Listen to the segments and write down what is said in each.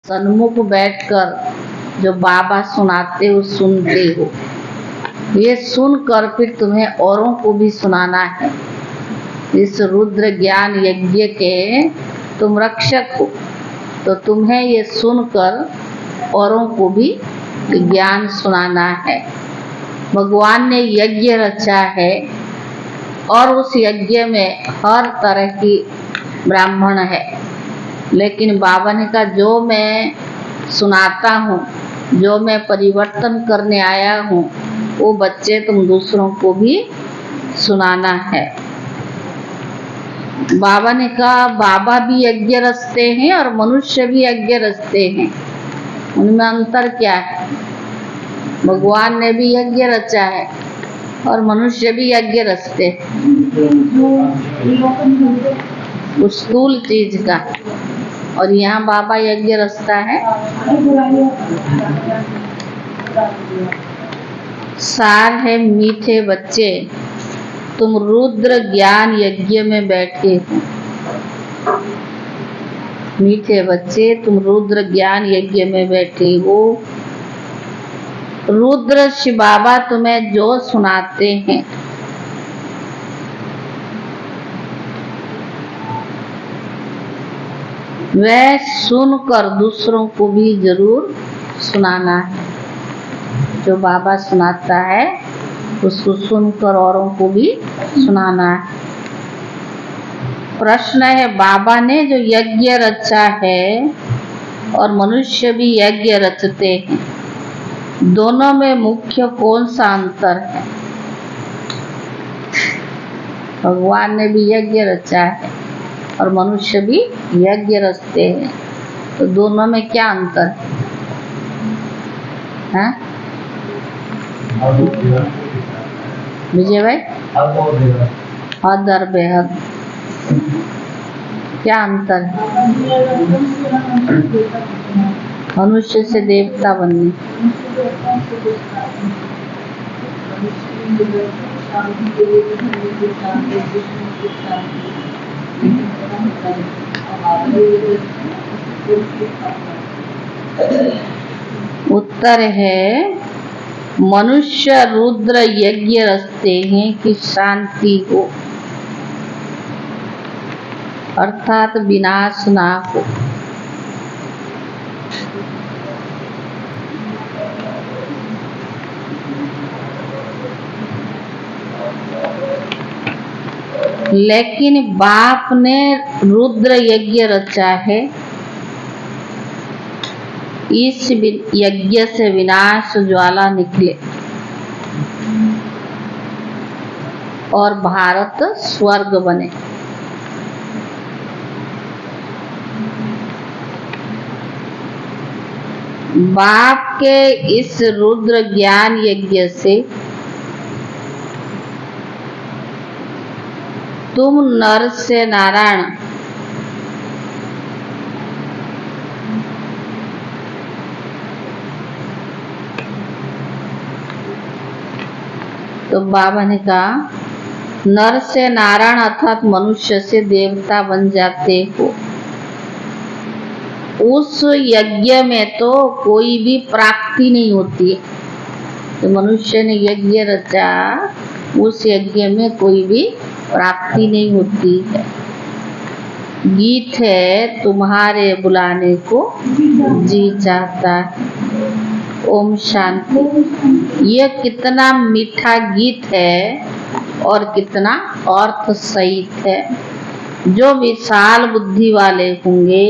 सन्मुख बैठकर जो बाबा सुनाते हो सुनते हो, ये सुनकर फिर तुम्हें औरों को भी सुनाना है। इस रुद्र ज्ञान यज्ञ के तुम रक्षक हो, तो तुम्हें ये सुनकर औरों को भी ज्ञान सुनाना है। भगवान ने यज्ञ रचा है और उस यज्ञ में हर तरह की ब्राह्मण है, लेकिन बाबा ने कहा जो मैं सुनाता हूँ, जो मैं परिवर्तन करने आया हूँ, वो बच्चे तुम दूसरों को भी सुनाना है। बाबा ने कहा बाबा भी यज्ञ रचते हैं और मनुष्य भी यज्ञ रचते हैं, उनमें अंतर क्या है? भगवान ने भी यज्ञ रचा है और मनुष्य भी यज्ञ रचते उस स्थूल चीज का, और यहाँ बाबा यज्ञ रचता है। सार है मीठे बच्चे, तुम रुद्र ज्ञान यज्ञ में बैठे हो। मीठे बच्चे, तुम रुद्र ज्ञान यज्ञ में बैठे हो। रुद्र शिव बाबा तुम्हें जो सुनाते हैं, वह सुनकर दूसरों को भी जरूर सुनाना है। जो बाबा सुनाता है उसको सुनकर औरों को भी सुनाना है। प्रश्न है, बाबा ने जो यज्ञ रचा है और मनुष्य भी यज्ञ रचते हैं, दोनों में मुख्य कौन सा अंतर है? भगवान ने भी यज्ञ रचा है और मनुष्य भी यज्ञ रचते हैं, तो दोनों में क्या अंतर है? विजय भाई, हद और बेहद क्या अंतर है? मनुष्य से देवता बनने, उत्तर है मनुष्य रुद्र यज्ञ रचते हैं कि शांति हो, अर्थात विनाश ना हो। लेकिन बाप ने रुद्र यज्ञ रचा है, इस यज्ञ से विनाश ज्वाला निकले और भारत स्वर्ग बने। बाप के इस रुद्र ज्ञान यज्ञ से तुम नर से नारायण, तो बाबा ने कहा नर से नारायण अर्थात मनुष्य से देवता बन जाते हो। उस यज्ञ में तो कोई भी प्राप्ति नहीं होती है, तो मनुष्य ने यज्ञ रचा, उस यज्ञ में कोई भी प्राप्ति नहीं होती है। गीत है तुम्हारे बुलाने को जी चाहता है। ओम शांति। ये कितना मीठा गीत है और कितना अर्थ सहित है। जो विशाल बुद्धि वाले होंगे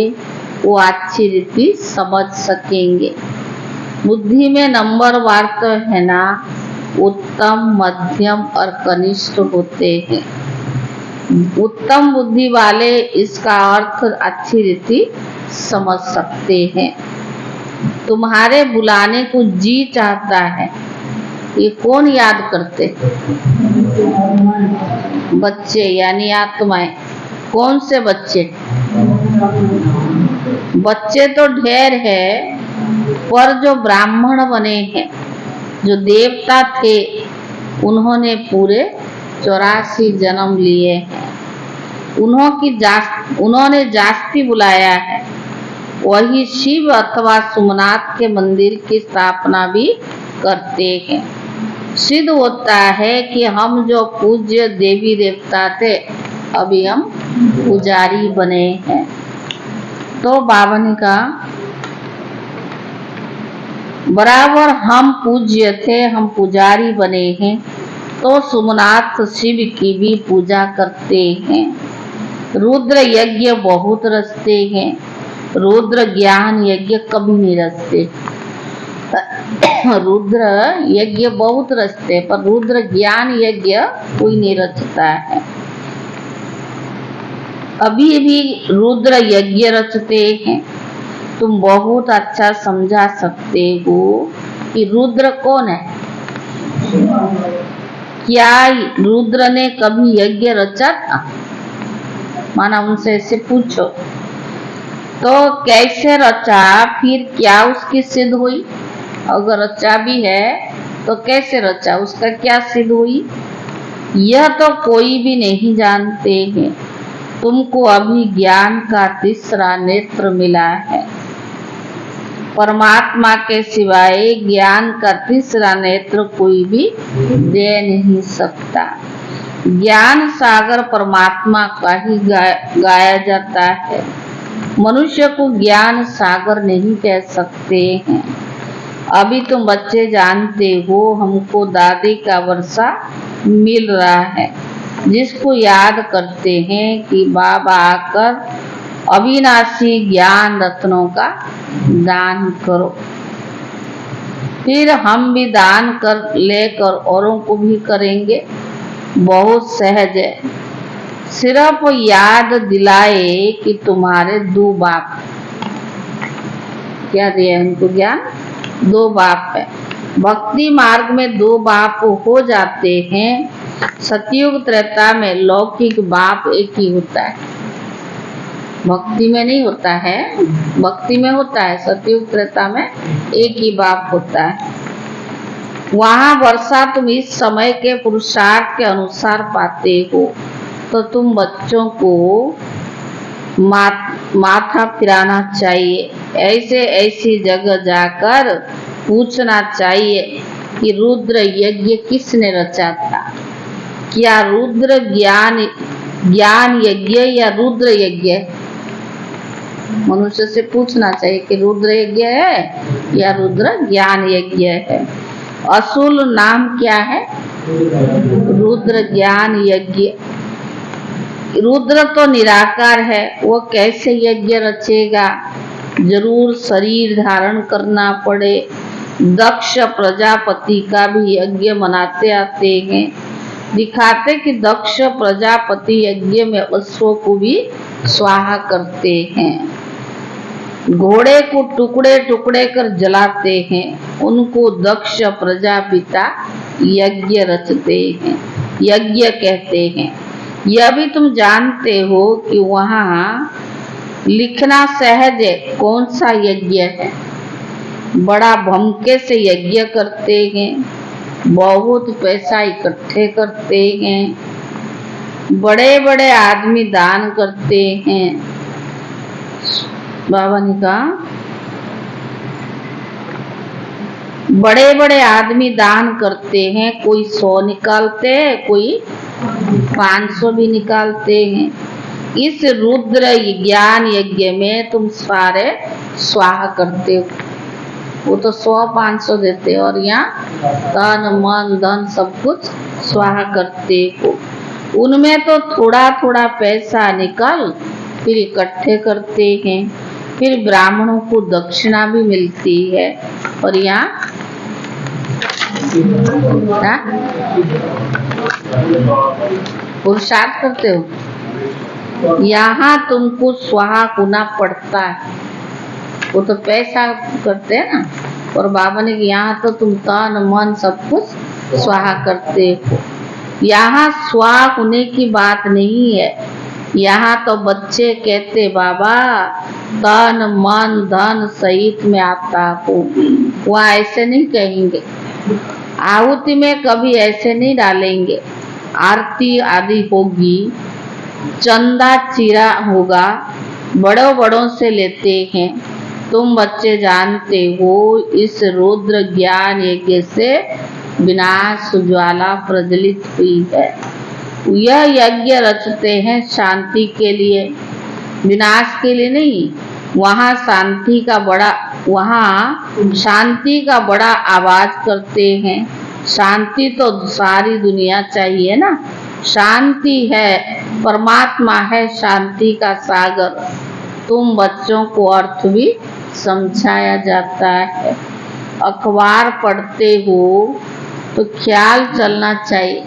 वो अच्छी रीति समझ सकेंगे। बुद्धि में नंबर वार तो है ना, उत्तम, मध्यम और कनिष्ठ होते हैं। उत्तम बुद्धि वाले इसका अर्थ अच्छी रीति समझ सकते हैं। तुम्हारे बुलाने को जी चाहता है, ये कौन याद करते? बच्चे यानी आत्माएं। कौन से बच्चे? बच्चे तो ढेर है, पर जो ब्राह्मण बने हैं, जो देवता थे, उन्होंने पूरे 84 जन्म लिए हैं। उन्होंने जास्ती बुलाया है, वही शिव अथवा सोमनाथ के मंदिर की स्थापना भी करते हैं। सिद्ध होता है कि हम जो पूज्य देवी देवता थे अभी हम पुजारी बने हैं। तो बाबा ने कहा बराबर हम पूज्य थे, हम पुजारी बने हैं, तो सोमनाथ शिव की भी पूजा करते हैं। रुद्र यज्ञ बहुत रचते हैं, रुद्र ज्ञान यज्ञ कभी नहीं रचते। रुद्र यज्ञ बहुत रचते पर रुद्र ज्ञान यज्ञ कोई नहीं रचता है। अभी भी रुद्र यज्ञ रचते हैं। तुम बहुत अच्छा समझा सकते हो कि रुद्र कौन है। क्या रुद्र ने कभी यज्ञ रचा था? माना उनसे ऐसे पूछो तो कैसे रचा, फिर क्या उसकी सिद्ध हुई? अगर रचा भी है तो कैसे रचा, उसका क्या सिद्ध हुई? यह तो कोई भी नहीं जानते हैं। तुमको अभी ज्ञान का तीसरा नेत्र मिला है। परमात्मा के सिवाय ज्ञान का तीसरा नेत्र कोई भी दे नहीं सकता। ज्ञान सागर परमात्मा का ही गाया जाता है। मनुष्य को ज्ञान सागर नहीं कह सकते हैं। अभी तुम बच्चे जानते हो हमको दादी का वर्षा मिल रहा है, जिसको याद करते हैं कि बाबा आकर अविनाशी ज्ञान रत्नों का दान करो। फिर हम भी दान कर लेकर औरों को भी करेंगे। बहुत सहज है, सिर्फ याद दिलाए कि तुम्हारे दो बाप, क्या दिया उनको ज्ञान, दो बाप है। भक्ति मार्ग में दो बाप हो जाते हैं। सतयुग त्रेता में लौकिक बाप एक ही होता है, भक्ति में नहीं होता है। भक्ति में होता है, सतयुग त्रेता में एक ही बाप होता है। वहाँ वर्षा तुम इस समय के पुरुषार्थ के अनुसार पाते हो, तो तुम बच्चों को माथा फिराना चाहिए। ऐसे ऐसी जगह जाकर पूछना चाहिए कि रुद्र यज्ञ किसने रचा था। क्या रुद्र ज्ञान यज्ञ या रुद्र यज्ञ? मनुष्य से पूछना चाहिए कि रुद्र यज्ञ है या रुद्र ज्ञान यज्ञ है। असुल नाम क्या है? रुद्र ज्ञान यज्ञ। रुद्र तो निराकार है, वो कैसे यज्ञ रचेगा? जरूर शरीर धारण करना पड़े। दक्ष प्रजापति का भी यज्ञ मनाते आते हैं, दिखाते कि दक्ष प्रजापति यज्ञ में अश्व को भी स्वाहा करते हैं। घोड़े को टुकड़े टुकड़े कर जलाते हैं, उनको दक्ष प्रजापिता यज्ञ रचते हैं, यज्ञ कहते हैं। यह भी तुम जानते हो कि वहाँ लिखना सहज है कौन सा यज्ञ है। बड़ा भमके से यज्ञ करते हैं, बहुत पैसा इकट्ठे करते हैं, बड़े बड़े आदमी दान करते हैं। बाबा ने कहा बड़े बड़े आदमी दान करते हैं, कोई 100 निकालते हैं, कोई 500 भी निकालते हैं। इस रुद्र ज्ञान यज्ञ में तुम सारे स्वाहा करते हो। वो तो 100-500 देते हो और यहाँ तन मन धन सब कुछ स्वाहा करते हो। उनमें तो थोड़ा थोड़ा पैसा निकाल फिर इकट्ठे करते हैं, फिर ब्राह्मणों को दक्षिणा भी मिलती है। और यहाँ पुरुषार्थ करते हो, यहाँ तुमको स्वाहा होना पड़ता है। वो तो पैसा करते हैं ना, और बाबा ने यहाँ तो तुम तन मन सब कुछ स्वाहा करते हो। यहाँ स्वाहा होने की बात नहीं है। यहाँ तो बच्चे कहते बाबा तन मन धन सहित में आता हो, वहाँ ऐसे नहीं कहेंगे। आहुति में कभी ऐसे नहीं डालेंगे। आरती आदि होगी, चंदा चिरा होगा, बड़ों बड़ों से लेते हैं। तुम बच्चे जानते हो इस रुद्र ज्ञान यज्ञ से विनाश ज्वाला प्रज्वलित हुई है। यह यज्ञ रचते हैं शांति के लिए, विनाश के लिए नहीं। वहाँ शांति का बड़ा आवाज करते हैं। शांति तो सारी दुनिया चाहिए ना। शांति है, परमात्मा है शांति का सागर। तुम बच्चों को अर्थ भी समझाया जाता है। अखबार पढ़ते हो तो ख्याल चलना चाहिए।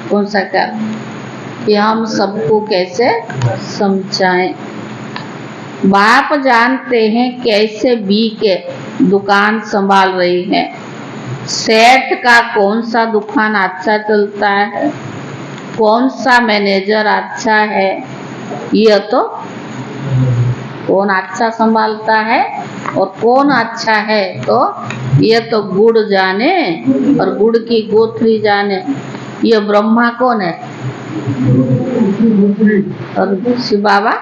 कौन सा ख्याल? कि हम सबको कैसे समझाएं। बाप जानते हैं कैसे बी के दुकान संभाल रही है। सेठ का कौन सा दुकान अच्छा चलता है, कौन सा मैनेजर अच्छा है, यह तो कौन अच्छा संभालता है और कौन अच्छा है तो यह तो गुड़ जाने और गुड़ की गोथरी जाने। यह ब्रह्मा कौन है और शिव बाबा?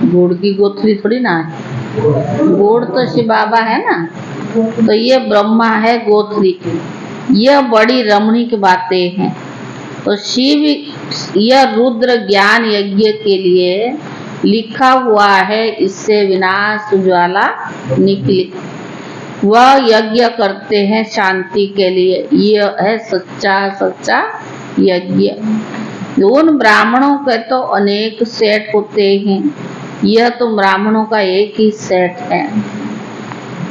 गुड़ की गोथरी थोड़ी ना है, गुड़ तो शिव बाबा है ना। तो ये ब्रह्मा है गोथरी। यह बड़ी रमणीक बातें हैं। तो शिव यह रुद्र ज्ञान यज्ञ के लिए लिखा हुआ है, इससे विनाश ज्वाला निकली। वह यज्ञ करते हैं शांति के लिए। यह है सच्चा यज्ञ। उन ब्राह्मणों के तो अनेक सेठ होते हैं, यह तो ब्राह्मणों का एक ही सेठ है।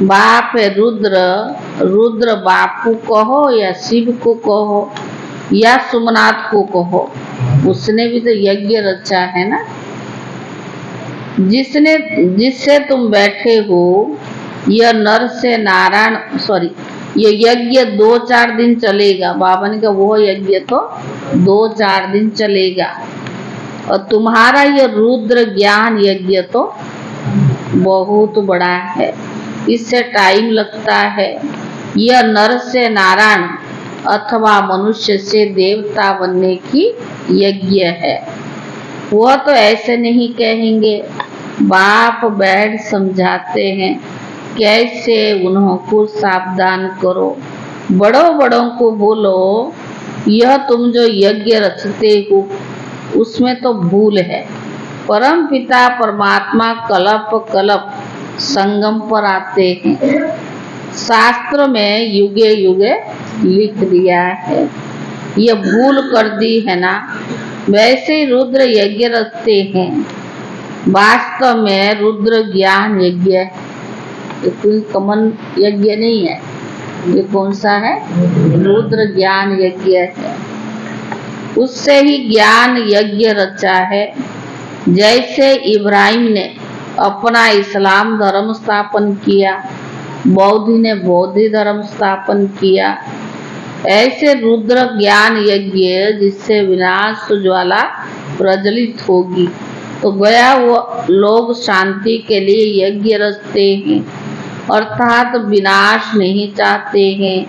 बाप है रुद्र बापू कहो या शिव को कहो या सोमनाथ को कहो, उसने भी तो यज्ञ रचा है ना। जिससे तुम बैठे हो, यह नर से नारायण ये यज्ञ 2-4 दिन चलेगा। बाबा ने कहा वो यज्ञ तो 2-4 दिन चलेगा। और तुम्हारा ये रुद्र ज्ञान यज्ञ तो बहुत बड़ा है, इससे टाइम लगता है। यह नर से नारायण अथवा मनुष्य से देवता बनने की यज्ञ है। वह तो ऐसे नहीं कहेंगे। बाप बैठ समझाते हैं कैसे उनको सावधान करो। बड़ों को बोलो यह तुम जो यज्ञ रचते हो उसमें तो भूल है। परम पिता परमात्मा कल्प संगम पर आते हैं। शास्त्र में युगे युगे लिख दिया है, यह भूल कर दी है ना। वैसे ही रुद्र यज्ञ रचते हैं। वास्तव में रुद्र ज्ञान यज्ञ है, ये कोई कमन यज्ञ नहीं है। ये कौन सा है? रुद्र ज्ञान यज्ञ है। उससे ही ज्ञान यज्ञ रचा है। जैसे इब्राहिम ने अपना इस्लाम धर्म स्थापन किया, बौद्धि ने बौद्ध धर्म स्थापन किया, ऐसे रुद्र ज्ञान यज्ञ जिससे विनाश ज्वाला प्रज्वलित होगी। तो गया वो लोग शांति के लिए यज्ञ रचते हैं, अर्थात विनाश नहीं चाहते हैं।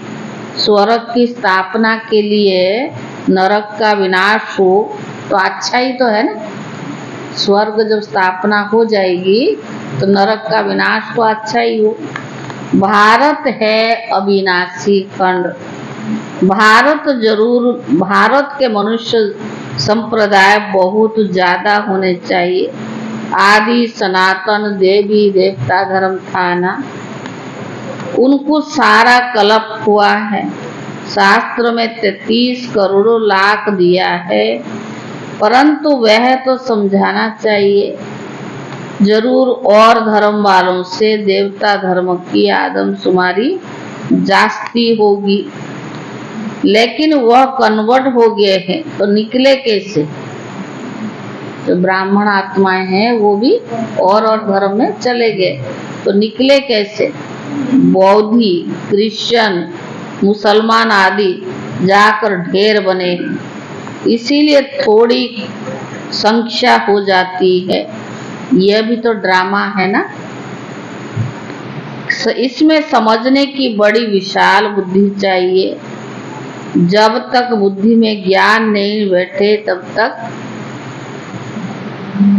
स्वर्ग की स्थापना के लिए नरक का विनाश हो तो अच्छा ही तो है ना। स्वर्ग जब स्थापना हो जाएगी तो नरक का विनाश तो अच्छा ही हो। भारत है अविनाशी खंड। भारत के मनुष्य संप्रदाय बहुत ज्यादा होने चाहिए। आदि सनातन देवी देवता धर्म था ना, उनको सारा कल्प हुआ है। शास्त्र में 33 करोड़ लाख दिया है, परंतु वह तो समझाना चाहिए जरूर। और धर्म वालों से देवता धर्म की आदमशुमारी जास्ती होगी, लेकिन वह कन्वर्ट हो गए हैं तो निकले कैसे? जो ब्राह्मण आत्माएं हैं वो भी और धर्म में चले गए तो निकले कैसे? बौद्धि, क्रिश्चियन, मुसलमान आदि जाकर ढेर बने। इसीलिए थोड़ी संख्या हो जाती है। यह भी तो ड्रामा है ना। इसमें समझने की बड़ी विशाल बुद्धि चाहिए। जब तक बुद्धि में ज्ञान नहीं बैठे तब तक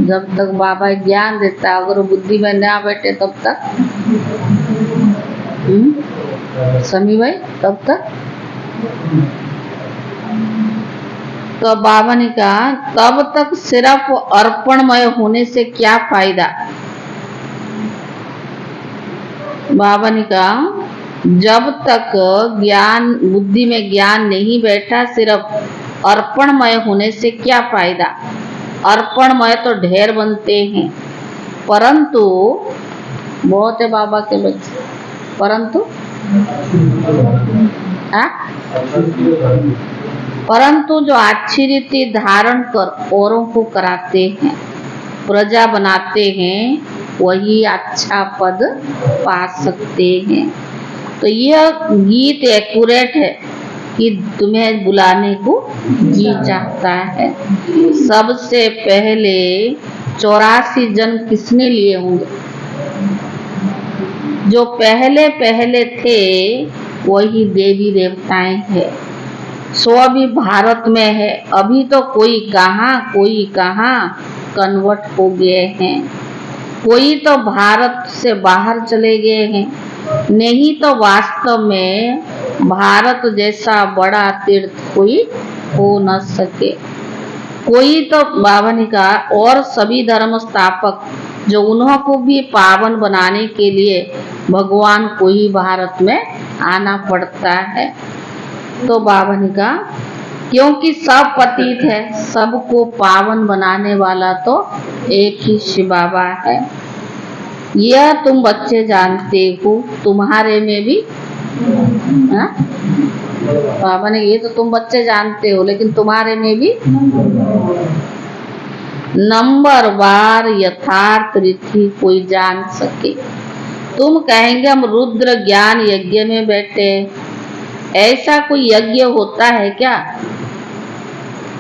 जब तक बाबा ज्ञान देता है, अगर वो बुद्धि में ना बैठे तब तक समी भाई तब तक। तो बाबा ने कहा तब तक सिर्फ अर्पणमय होने से क्या फायदा। बाबा ने कहा जब तक ज्ञान बुद्धि में ज्ञान नहीं बैठा, सिर्फ अर्पणमय होने से क्या फायदा। अर्पणमय तो ढेर बनते हैं, परंतु बहुत है बाबा के बच्चे, परंतु परंतु जो अच्छी रीति धारण कर औरों को कराते हैं, प्रजा बनाते हैं, वही अच्छा पद पा सकते हैं। तो यह गीत एक्यूरेट है कि तुम्हें बुलाने को जी चाहता है। सबसे पहले 84 जन्म किसने लिए होंगे। जो पहले पहले थे वही देवी देवताएं हैं। सो अभी भारत में है, अभी तो कोई कहाँ कन्वर्ट हो गए हैं, कोई तो भारत से बाहर चले गए हैं। नहीं तो वास्तव में भारत जैसा बड़ा तीर्थ कोई हो न सके। कोई तो बाबा ने कहा और सभी धर्म स्थापक जो उन्हों को भी पावन बनाने के लिए भगवान को ही भारत में आना पड़ता है। तो बाबा ने कहा क्योंकि सब पतित है, सबको पावन बनाने वाला तो एक ही शिव बाबा है। यह तुम बच्चे जानते हो, तुम्हारे में भी बाबा ने ये तो तुम बच्चे जानते हो, लेकिन तुम्हारे में भी नंबर वार यथार्थ रीति कोई जान सके। तुम कहेंगे हम रुद्र ज्ञान यज्ञ में बैठे, ऐसा कोई यज्ञ होता है क्या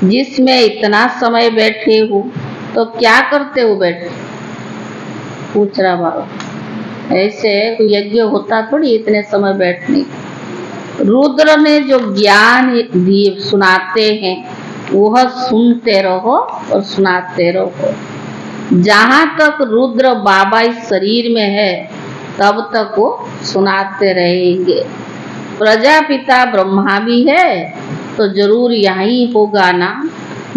जिसमें इतना समय बैठे हो। तो क्या करते हो बैठे, पूछ रहा बाबा। ऐसे कोई यज्ञ होता थोड़ी इतने समय बैठने। रुद्र ने जो ज्ञान दिए सुनाते हैं वह सुनते रहो और सुनाते रहो। जहाँ तक रुद्र बाबा इस शरीर में है तब तक वो सुनाते रहेंगे। प्रजापिता ब्रह्मा भी है तो जरूर यही होगा ना।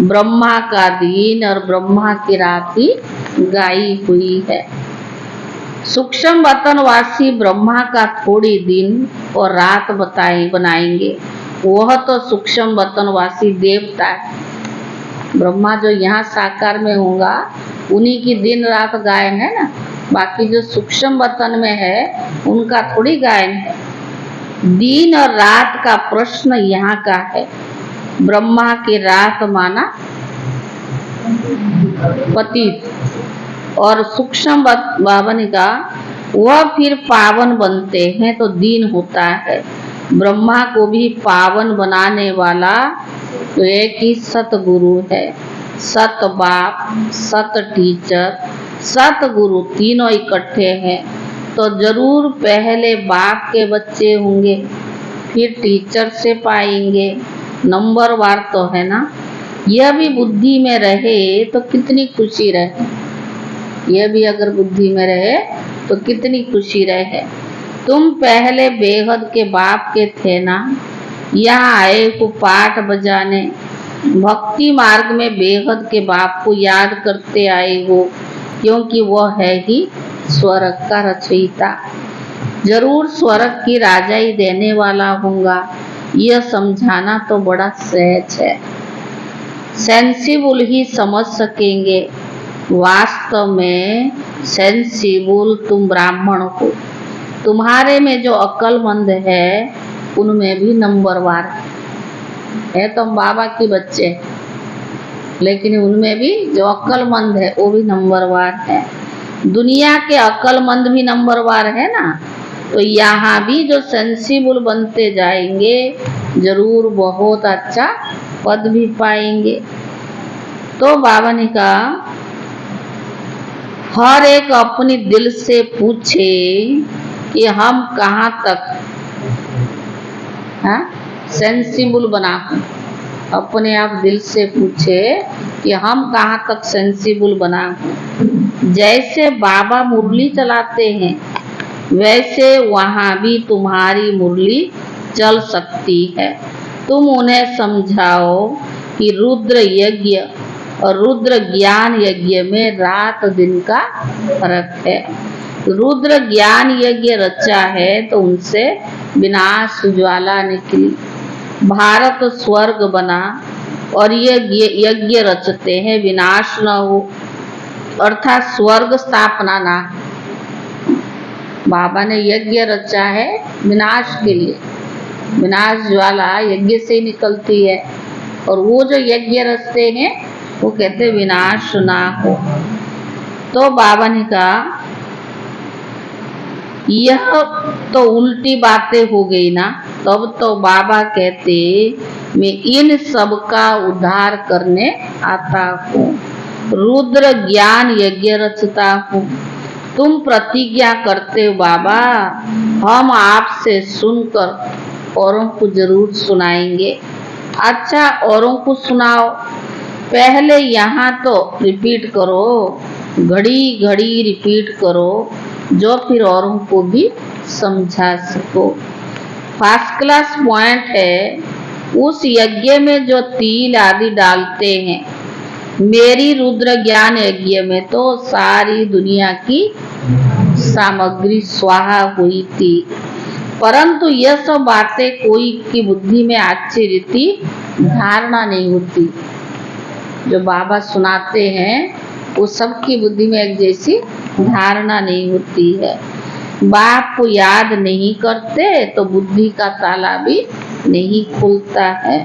ब्रह्मा का दिन और ब्रह्मा की रात ही गाई हुई है। सूक्ष्म वतनवासी ब्रह्मा का थोड़ी दिन और रात बनाएंगे। वह तो सूक्ष्म वतनवासी देवता है। ब्रह्मा जो यहाँ साकार में होगा उन्हीं की दिन रात गायन है ना। बाकी जो सूक्ष्म वतन में है उनका थोड़ी गायन है। दिन और रात का प्रश्न यहाँ का है। ब्रह्मा की रात माना पतित और सूक्ष्म बाबा ने कहा वह फिर पावन बनते हैं तो दिन होता है। ब्रह्मा को भी पावन बनाने वाला तो एक ही सतगुरु है। सत बाप, सत टीचर, सतगुरु तीनों इकट्ठे हैं तो जरूर पहले बाप के बच्चे होंगे, फिर टीचर से पाएंगे। नंबर वार तो है ना। यह भी बुद्धि में रहे तो कितनी खुशी रहे। यह भी अगर बुद्धि में रहे तो कितनी खुशी रहे। तुम पहले बेहद के बाप के थे ना। यहाँ आए को पाठ बजाने, भक्ति मार्ग में बेहद के बाप को याद करते आए हो, क्योंकि वह है ही स्वर्ग का रचयिता। जरूर स्वर्ग की राजाई देने वाला होगा। यह समझाना तो बड़ा सहज है। सेंसिबल ही समझ सकेंगे। वास्तव में सेंसिबल तुम ब्राह्मण हो। तुम्हारे में जो अक्लमंद है उनमें भी नंबरवार है। तुम बाबा के बच्चे, लेकिन उनमें भी जो अक्लमंद है वो भी नंबरवार है। दुनिया के अक्लमंद भी नंबरवार है ना। तो यहाँ भी जो सेंसिबल बनते जाएंगे जरूर बहुत अच्छा पद भी पाएंगे। तो बाबा ने कहा हर एक अपने दिल से पूछे कि हम कहाँ तक सेंसिबल बना। अपने आप दिल से पूछे कि हम कहाँ तक सेंसिबल बना। जैसे बाबा मुरली चलाते हैं वैसे वहाँ भी तुम्हारी मुरली चल सकती है। तुम उन्हें समझाओ कि रुद्र यज्ञ और रुद्र ज्ञान यज्ञ में रात दिन का फर्क है। रुद्र ज्ञान यज्ञ रचा है तो उनसे विनाश ज्वाला निकली, भारत स्वर्ग बना। और ये यज्ञ रचते हैं विनाश न हो, अर्थात स्वर्ग स्थापना ना। बाबा ने यज्ञ रचा है विनाश के लिए, विनाश ज्वाला यज्ञ से ही निकलती है। और वो जो यज्ञ रचते हैं वो कहते विनाश ना हो। तो बाबा ने कहा यह तो उल्टी बातें हो गई ना। तब तो बाबा कहते मैं इन सब का उद्धार करने आता हूँ, रुद्र ज्ञान यज्ञ रचता हूँ। तुम प्रतिज्ञा करते हो बाबा हम आपसे सुनकर औरों को जरूर सुनाएंगे। अच्छा औरों को सुनाओ, पहले यहाँ तो रिपीट करो, घड़ी घड़ी रिपीट करो, जो फिर औरों को भी समझा सको। फर्स्ट क्लास पॉइंट है, उस यज्ञ में जो तिल आदि डालते हैं, मेरी रुद्र ज्ञान यज्ञ में तो सारी दुनिया की सामग्री स्वाहा हुई थी। परंतु यह सब बातें कोई की बुद्धि में अच्छी रीति धारणा नहीं होती। जो बाबा सुनाते हैं वो सबकी बुद्धि में एक जैसी धारणा नहीं होती है। बाप को याद नहीं करते तो बुद्धि का ताला भी नहीं खुलता है।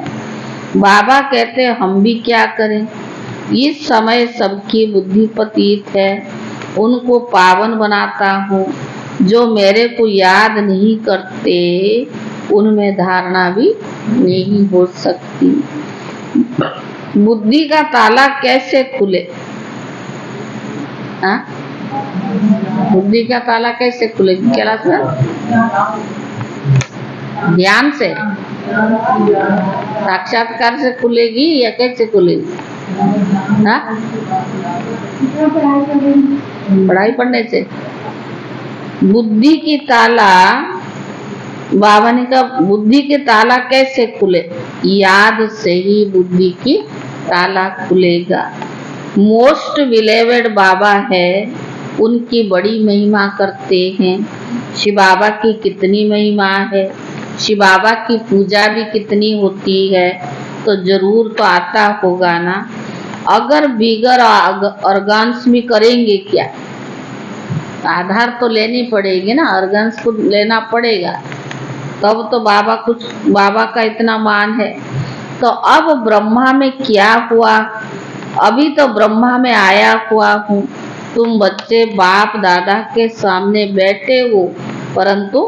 बाबा कहते हम भी क्या करें, इस समय सबकी बुद्धि पतित है, उनको पावन बनाता हूँ। जो मेरे को याद नहीं करते उनमें धारणा भी नहीं हो सकती। बुद्धि का ताला कैसे खुले? हाँ? बुद्धि का ताला कैसे खुलेगी? कैलाश में ध्यान से, साक्षात्कार से खुलेगी या कैसे खुलेगी? हाँ? पढ़ाई पढ़ने से। बुद्धि की ताला, बाबा ने कहा बुद्धि के ताला कैसे खुले? याद से ही बुद्धि की ताला खुलेगा। मोस्ट बिलेवेड बाबा है, उनकी बड़ी महिमा करते हैं। शिव बाबा की कितनी महिमा है, शिव बाबा की पूजा भी कितनी होती है, तो जरूर तो आता होगा ना। अगर बिगर ऑर्गन्स भी करेंगे क्या? आधार तो लेनी पड़ेगी ना, ऑर्गन्स को लेना पड़ेगा, तब तो बाबा का इतना मान है। तो अब ब्रह्मा में क्या हुआ? अभी तो ब्रह्मा में आया हुआ हूँ। तुम बच्चे बाप दादा के सामने बैठे हो, परंतु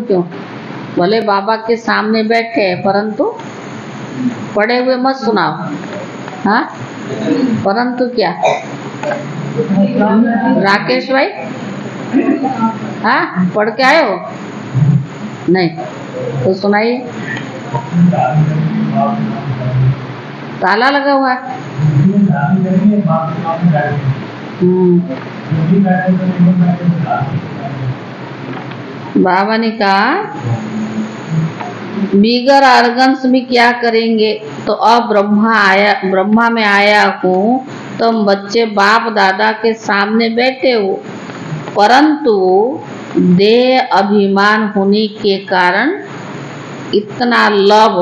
क्यों? भले बाबा के सामने बैठे हैं परंतु पढ़े हुए मत सुनाओ। हाँ, परंतु क्या? राकेश भाई, हाँ पढ़ के आए हो? नहीं तो सुनाइए। ताला लगा हुआ है। बाबा ने कहा बिगर ऑर्गन्स भी क्या करेंगे? तो अब ब्रह्मा में आया हूँ, तुम बच्चे बाप दादा के सामने बैठे हो, परंतु देह अभिमान होने के कारण इतना लव,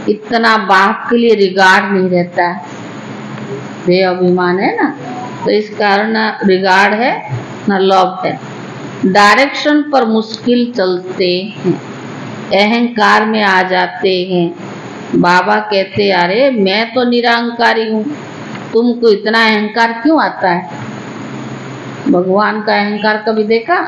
इतना बाप के लिए रिगार्ड नहीं रहता है। देह अभिमान है ना, तो इस कारण ना रिगार्ड है ना लव है। डायरेक्शन पर मुश्किल चलते हैं, अहंकार में आ जाते हैं। बाबा कहते अरे मैं तो निरंकारी हूँ, तुमको इतना अहंकार क्यों आता है? भगवान का अहंकार कभी देखा?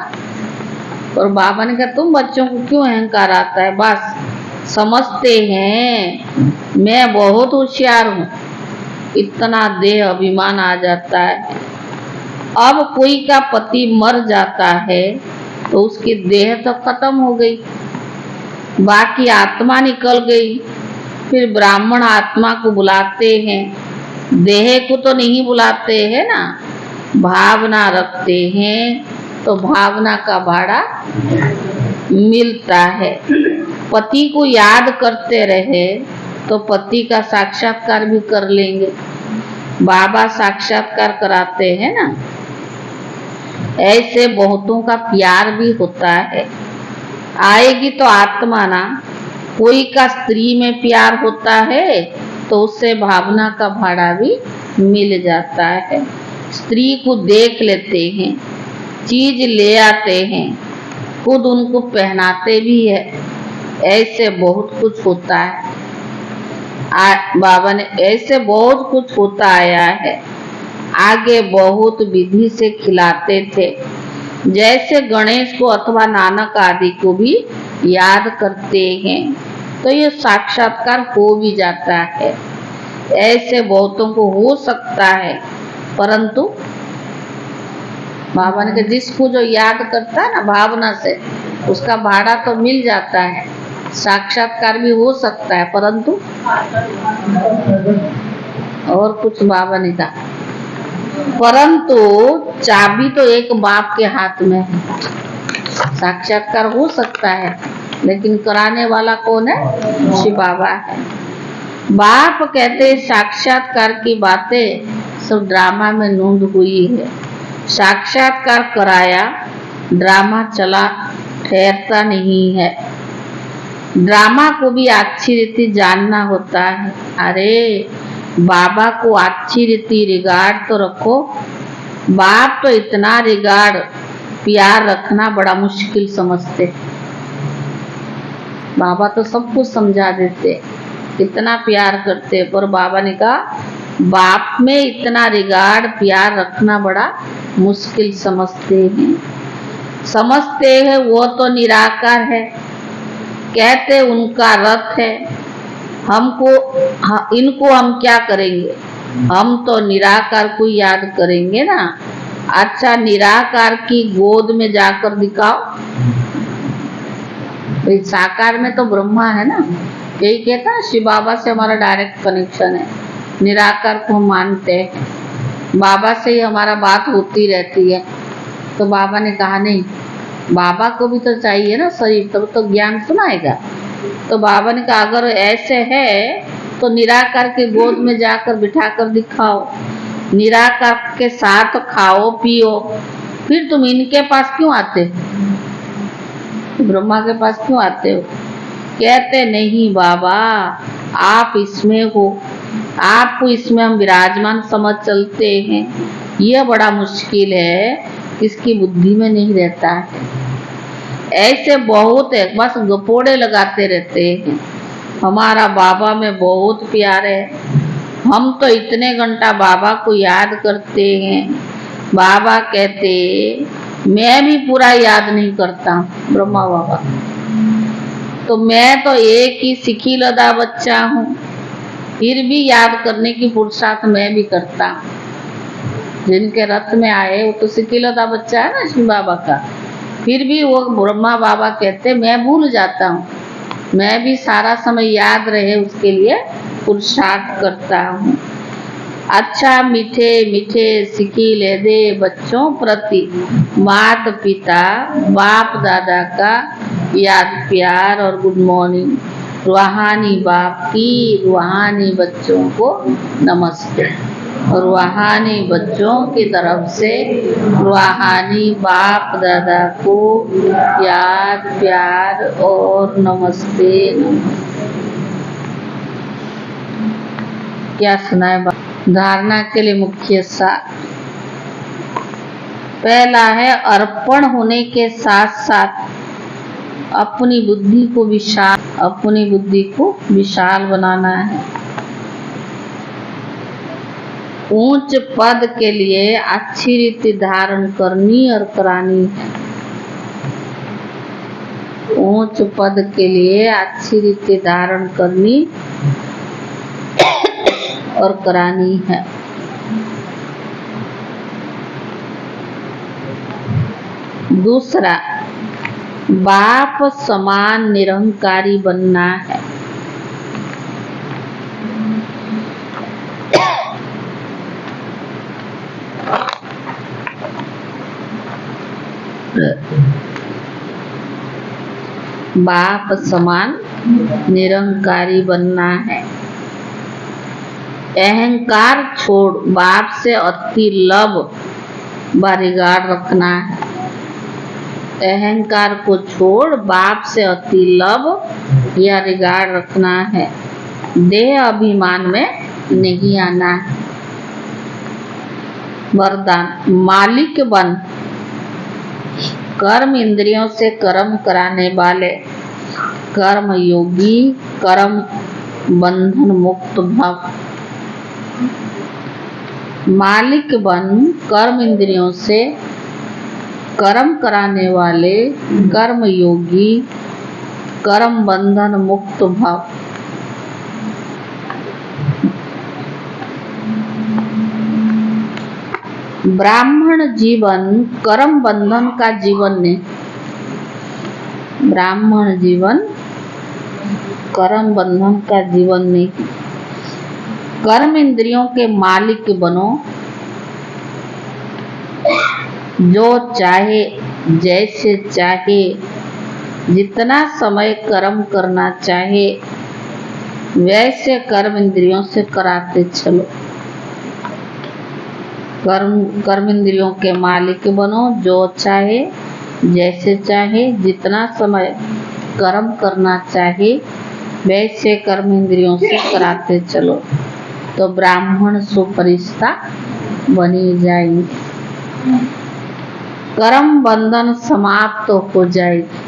और बाबा ने कहा तुम बच्चों को क्यों अहंकार आता है? बस समझते हैं मैं बहुत होशियार हूँ, इतना देह अभिमान आ जाता है। अब कोई का पति मर जाता है तो उसकी देह तो खत्म हो गई, बाकी आत्मा निकल गई। फिर ब्राह्मण आत्मा को बुलाते हैं, देह को तो नहीं बुलाते हैं ना, भावना रखते हैं तो भावना का भाड़ा मिलता है। पति को याद करते रहे तो पति का साक्षात्कार भी कर लेंगे। बाबा साक्षात्कार कराते हैं ना, ऐसे बहुतों का प्यार भी होता है। आएगी तो आत्मा ना, कोई का स्त्री में प्यार होता है तो उससे भावना का भाड़ा भी मिल जाता है। स्त्री को देख लेते हैं, चीज ले आते हैं, खुद उनको पहनाते भी है। ऐसे बहुत कुछ होता है। बाबा ने ऐसे बहुत कुछ होता आया है। आगे बहुत विधि से खिलाते थे, जैसे गणेश को अथवा नानक आदि को भी याद करते हैं तो ये साक्षात्कार हो भी जाता है। ऐसे बहुतों को हो सकता है, परंतु बाबा ने कहा जिसको जो याद करता है ना भावना से, उसका भाड़ा तो मिल जाता है, साक्षात्कार भी हो सकता है, परंतु और कुछ बाबा ने कहा, परंतु चाबी तो एक बाप के हाथ में है। साक्षात्कार हो सकता है लेकिन कराने वाला कौन है? शिव बाबा है। बाप कहते साक्षात्कार की बातें सब ड्रामा में नूंद हुई है। साक्षात्कार कराया, ड्रामा चला, ठहरता नहीं है। ड्रामा को भी अच्छी रीति जानना होता है। अरे बाबा को अच्छी रीति रिगार्ड तो रखो। बाप तो इतना रिगार्ड प्यार रखना बड़ा मुश्किल समझते। बाबा तो सब कुछ समझा देते, इतना प्यार करते, पर बाबा ने कहा बाप में इतना रिगार्ड प्यार रखना बड़ा मुश्किल समझते हैं। समझते हैं वो तो निराकार है, कहते उनका रथ है, हमको इनको हम क्या करेंगे? हम तो निराकार को याद करेंगे ना। अच्छा निराकार की गोद में जाकर दिखाओ। साकार में तो ब्रह्मा है ना, यही कहता है शिव बाबा से हमारा डायरेक्ट कनेक्शन है। निराकार को हम मानते हैं, बाबा से ही हमारा बात होती रहती है। तो बाबा ने कहा नहीं, बाबा को भी तो चाहिए ना शरीर, तब तो ज्ञान सुनाएगा। तो बाबा ने कहा अगर ऐसे है तो निराकार के गोद में जाकर बिठाकर दिखाओ, निराकार के साथ खाओ पियो, फिर तुम इनके पास क्यों आते, ब्रह्मा के पास क्यों आते हो? कहते नहीं बाबा आप इसमें हो, आपको इसमें हम विराजमान समझ चलते हैं। यह बड़ा मुश्किल है, इसकी बुद्धि में नहीं रहता है। ऐसे बहुत है, बस गपोड़े लगाते रहते हैं। हमारा बाबा में बहुत प्यार है, हम तो इतने घंटा बाबा को याद करते हैं। बाबा कहते मैं भी पूरा याद नहीं करता, ब्रह्मा बाबा तो मैं तो एक ही सिखी लदा बच्चा हूँ, फिर भी याद करने की फुर्सत मैं भी करता। जिनके रथ में आए वो तो सिखी लदा बच्चा है ना शिव बाबा का, फिर भी वो ब्रह्मा बाबा कहते मैं भूल जाता हूँ, मैं भी सारा समय याद रहे उसके लिए पुरुषार्थ करता हूँ। अच्छा मीठे मीठे सिखी ले दे बच्चों प्रति, मात पिता बाप दादा का याद प्यार और गुड मॉर्निंग। रूहानी बाप की रूहानी बच्चों को नमस्ते। रूहानी बच्चों की तरफ से रूहानी बाप दादा को याद प्यार और नमस्ते। क्या सुनाए? धारणा के लिए मुख्य सार पहला है अर्पण होने के साथ साथ अपनी बुद्धि को विशाल बनाना है। ऊंच पद के लिए अच्छी रीति धारण करनी और करानी है। ऊंच पद के लिए अच्छी रीति धारण करनी और करानी है। दूसरा बाप समान निरंकारी बनना है। बाप समान निरंकारी बनना है। अहंकार छोड़ बाप से अति लब व रिगार्ड रखना है। अहंकार को छोड़ बाप से अति लब या रिगार्ड रखना है। देह अभिमान में नहीं आना है। वरदान मालिक बन कर्म इंद्रियों से कर्म कराने वाले कर्म योगी कर्म बंधन मुक्त भव। मालिक बन कर्म इंद्रियों से कर्म कराने वाले कर्म योगी कर्म बंधन मुक्त भव। ब्राह्मण जीवन कर्म बंधन का जीवन नहीं। ब्राह्मण जीवन कर्म बंधन का जीवन नहीं। कर्म इंद्रियों के मालिक बनो। जो चाहे जैसे चाहे जितना समय कर्म करना चाहे वैसे कर्म इंद्रियों से कराते चलो। कर्म इंद्रियों के मालिक बनो। जो चाहे जैसे चाहे जितना समय कर्म करना चाहे वैसे कर्म इंद्रियों से कराते चलो तो ब्राह्मण सुपरिचिता बनी जाएंगे। कर्म बंधन समाप्त हो जाएगी।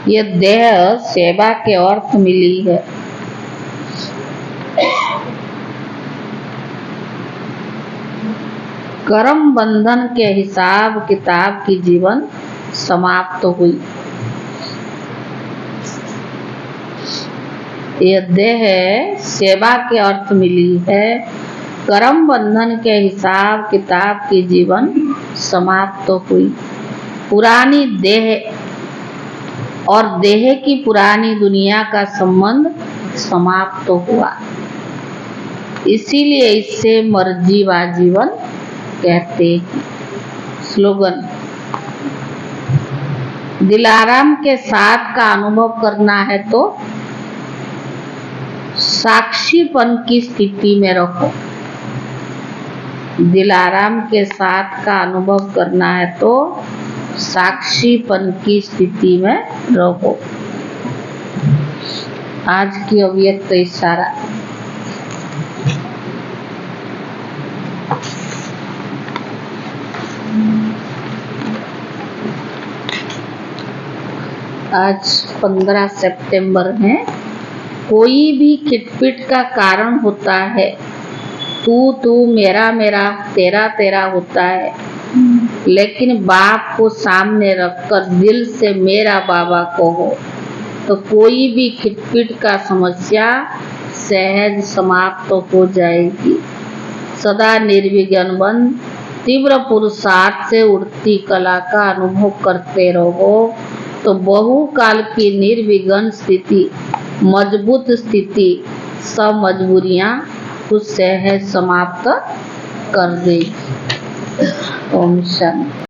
ये देह सेवा के अर्थ मिली है। कर्म बंधन के हिसाब किताब की जीवन समाप्त हुई। यह देह सेवा के अर्थ मिली है। कर्म बंधन के हिसाब किताब की जीवन समाप्त हुई। पुरानी देह और देह की पुरानी दुनिया का संबंध समाप्त हुआ। इसीलिए इससे मर्जीवा जीवन कहते हैं। स्लोगन दिलाराम के साथ का अनुभव करना है तो साक्षीपन की स्थिति में रखो। दिलाराम के साथ का अनुभव करना है तो साक्षीपन की स्थिति में रहो। आज की अव्यक्त इशारा आज 15 सितंबर है। कोई भी खिटपिट का कारण होता है। तू मेरा मेरा तेरा तेरा होता है। लेकिन बाप को सामने रखकर दिल से मेरा बाबा कहो तो कोई भी खिटपिट का समस्या सहज समाप्त हो जाएगी। सदा निर्विघ्न बन तीव्र पुरुषार्थ से उड़ती कला का अनुभव करते रहो तो बहुकाल की निर्विघ्न स्थिति मजबूत स्थिति सब मजबूरियां कुछ सहज समाप्त कर देगी। ओम शांति।